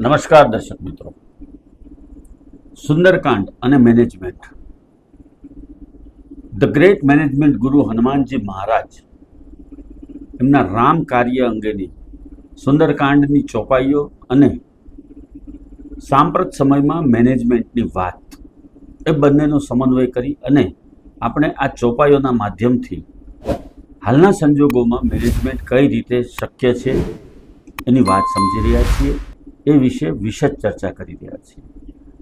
નમસ્કાર દર્શક મિત્રો. સુંદરકાંડ અને મેનેજમેન્ટ. ધ ગ્રેટ મેનેજમેન્ટ ગુરુ હનુમાનજી મહારાજ એમના રામ કાર્ય અંગેની સુંદરકાંડની ચોપાઈઓ અને સાંપ્રત સમયમાં મેનેજમેન્ટની વાત એ બંનેનો સમન્વય કરી અને આપણે આ ચોપાઈઓના માધ્યમથી હાલના સંજોગોમાં મેનેજમેન્ટ કઈ રીતે શક્ય છે એની વાત સમજી રહ્યા છીએ. એ વિશે વિશદ ચર્ચા કરી રહ્યા છીએ.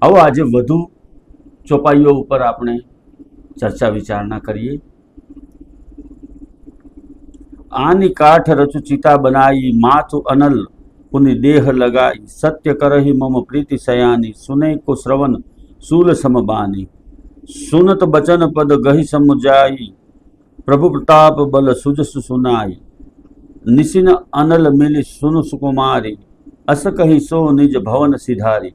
આવો આજે વધુ ચોપાઈઓ ઉપર આપણે ચર્ચા વિચારણા કરીએ. આની કાઠ રચુ ચિતા બનાઈ માથુ અનલ પુની દેહ લગાઈ સત્ય કરહી મમ પ્રીતિ સયાની સુને કો શ્રવણ શૂલ સમબાની સુનત બચન પદ ગહી સમુજાઈ પ્રભુ પ્રતાપ બલ સુજસ સુનાઈ નિશિન અનલ મિલી સુન સુકુમારી અસ કહી સો નિજ ભવન સિધારી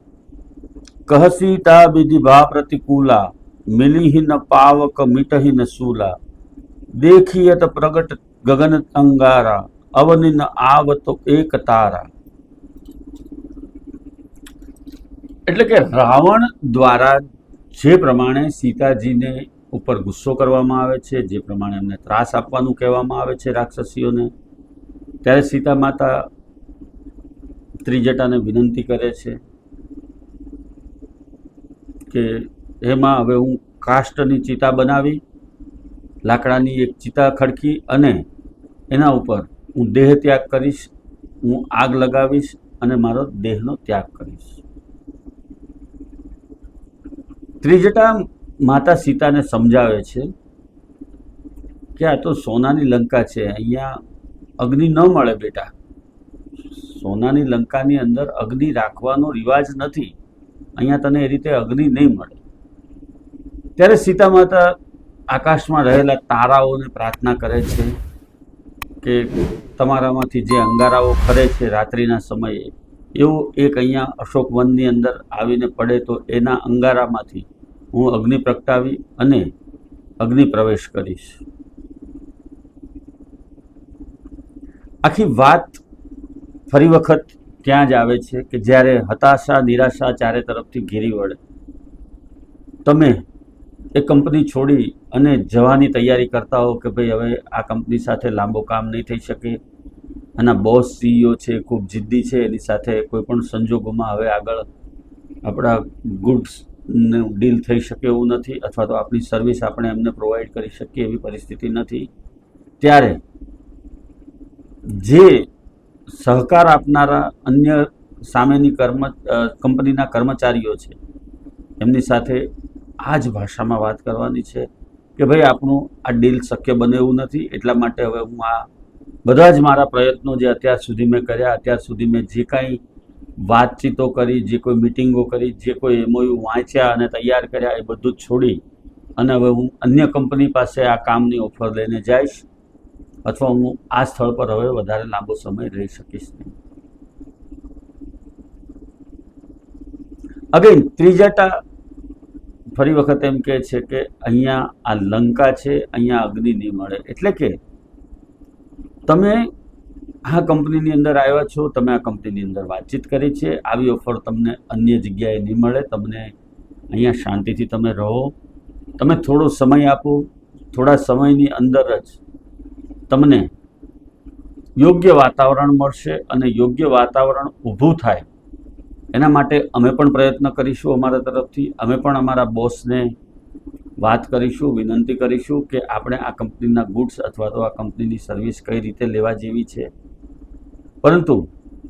કહસીતા વિધિ ભા પ્રતિકૂલા મિલી ન પાવક મિટહી ન શૂલા દેખિયત પ્રગટ ગગન અંગારા અવનિ ન આવતો એક તારા. એટલે કે રાવણ દ્વારા જે પ્રમાણે સીતાજીને ઉપર ગુસ્સો કરવામાં આવે છે, જે પ્રમાણે એમને ત્રાસ આપવાનું કહેવામાં આવે છે રાક્ષસીઓને, ત્યારે સીતા માતા ત્રિજટાને વિનંતી કરે છે કે એમાં હવે હું કાષ્ટની ચિતા બનાવી, લાકડાની એક ચિતા ખડકી અને એના ઉપર હું દેહ ત્યાગ કરીશ, હું આગ લગાવીશ અને મારો દેહનો ત્યાગ કરીશ. ત્રિજટા માતા સીતાને સમજાવે છે કે આ તો સોનાની લંકા છે, અહીંયા અગ્નિ ન મળે બેટા. સોનાની લંકાની અંદર અગ્નિ રાખવાનો રિવાજ નથી, અહીંયા તને એ રીતે અગ્નિ નહીં મળે. ત્યારે સીતા માતા આકાશમાં રહેલા તારાઓને પ્રાર્થના કરે છે કે તમારામાંથી જે અંગારાઓ ફરે છે રાત્રિના સમયે, એવો એક અહીંયા અશોક વનની અંદર આવીને પડે તો એના અંગારામાંથી હું અગ્નિ પ્રગટાવી અને અગ્નિ પ્રવેશ કરીશ. આખી વાત ફરી વખત ત્યાં જ આવે છે કે જ્યારે હતાશા નિરાશા ચારે તરફથી ઘેરી વળે, તમે એ કંપની છોડી અને જવાની તૈયારી કરતા હો કે ભાઈ હવે આ કંપની સાથે લાંબો કામ નહીં થઈ શકે, આના બોસ સીઈઓ છે ખૂબ જિદ્દી છે, એની સાથે કોઈ પણ સંજોગોમાં હવે આગળ આપણા ગુડ્સનું ડીલ થઈ શકે એવું નથી, અથવા તો આપણી સર્વિસ આપણે એમને પ્રોવાઈડ કરી શકીએ એવી પરિસ્થિતિ નથી. ત્યારે જે સહકાર આપનારા અન્ય સામેની કંપનીના કર્મચારીઓ છે એમની સાથે આ જ ભાષામાં વાત કરવાની છે કે ભાઈ આપણું આ ડીલ શક્ય બને એવું નથી, એટલા માટે હવે હું આ બધા જ મારા પ્રયત્નો જે અત્યાર સુધી મેં કર્યા, અત્યાર સુધી મેં જે કાંઈ વાતચીતો કરી, જે કોઈ મિટિંગો કરી, જે કોઈ એમઓયુ વાંચ્યા અને તૈયાર કર્યા, એ બધું જ છોડી અને હવે હું અન્ય કંપની પાસે આ કામની ઓફર લઈને જઈશ, અથવા હું આ સ્થળ પર હવે વધારે લાંબો સમય રહી શકીશ નહીં. અગેન ત્રિજટા ફરી વખત એમ કહે છે કે અહીંયા આ લંકા છે, અહીંયા અગ્નિ નહીં મળે. એટલે કે તમે આ કંપનીની અંદર આવ્યા છો, તમે આ કંપનીની અંદર વાતચીત કરી છે, આવી ઓફર તમને અન્ય જગ્યાએ નહીં મળે, તમને અહીંયા શાંતિથી તમે રહો, તમે થોડો સમય આપો, થોડા સમયની અંદર જ તમને યોગ્ય વાતાવરણ મળશે અને યોગ્ય વાતાવરણ ઊભું થાય એના માટે અમે પણ પ્રયત્ન કરીશું અમારા તરફથી. અમે પણ અમારા બોસને વાત કરીશું, વિનંતી કરીશું કે આપણે આ કંપનીના ગુડ્સ અથવા તો આ કંપનીની સર્વિસ કઈ રીતે લેવા જેવી છે, પરંતુ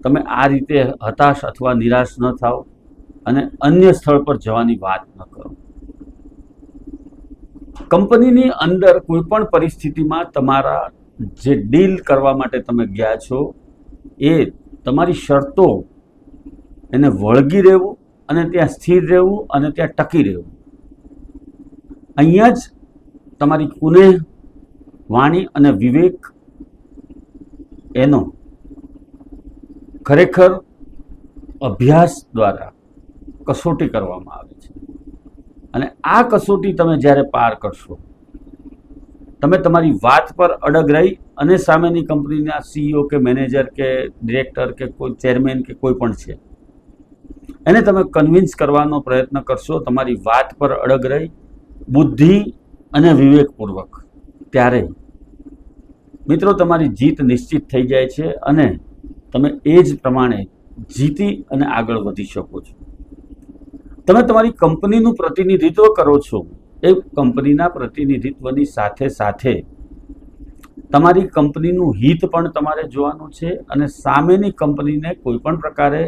તમે આ રીતે હતાશ અથવા નિરાશ ન થાઓ અને અન્ય સ્થળ પર જવાની વાત ન કરો. કંપનીની અંદર કોઈ પણ પરિસ્થિતિમાં તમારા જે ડીલ કરવા માટે તમે ગયા છો એ તમારી શરતો એને વળગી રહેવું અને ત્યાં સ્થિર રહેવું અને ત્યાં ટકી રહેવું, અહીંયા જ તમારી કુનેહ વાણી અને વિવેક એનો ખરેખર અભ્યાસ દ્વારા કસોટી કરવામાં આવે છે. અને આ કસોટી તમે જ્યારે પાર કરશો, તમે તમારી વાત પર અડગ રહી અને સામેની કંપનીના સીઈઓ કે મેનેજર કે ડિરેક્ટર કે કોઈ ચેરમેન કે કોઈ પણ છે એને તમે કન્વિન્સ કરવાનો પ્રયત્ન કરશો, તમારી વાત પર અડગ રહી બુદ્ધિ અને વિવેકપૂર્વક, ત્યારે મિત્રો તમારી જીત નિશ્ચિત થઈ જાય છે અને તમે એ જ પ્રમાણે જીતી અને આગળ વધી શકો છો. તમે તમારી કંપનીનું પ્રતિનિધિત્વ કરો છો, એ કંપનીના પ્રતિનિધિત્વની સાથે સાથે તમારી કંપનીનું હિત પણ તમારે જોવાનું છે અને સામેની કંપનીને કોઈ પણ પ્રકારે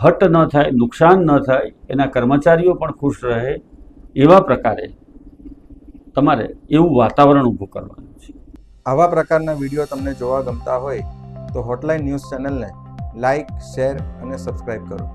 હટ ન થાય, નુકસાન ન થાય, એના કર્મચારીઓ પણ ખુશ રહે એવા પ્રકારે તમારે એવું વાતાવરણ ઊભું કરવાનું છે. આવા પ્રકારના વિડીયો તમને જોવા ગમતા હોય તો હોટલાઇન ન્યૂઝ ચેનલને લાઇક, શેર અને સબસ્ક્રાઇબ કરો.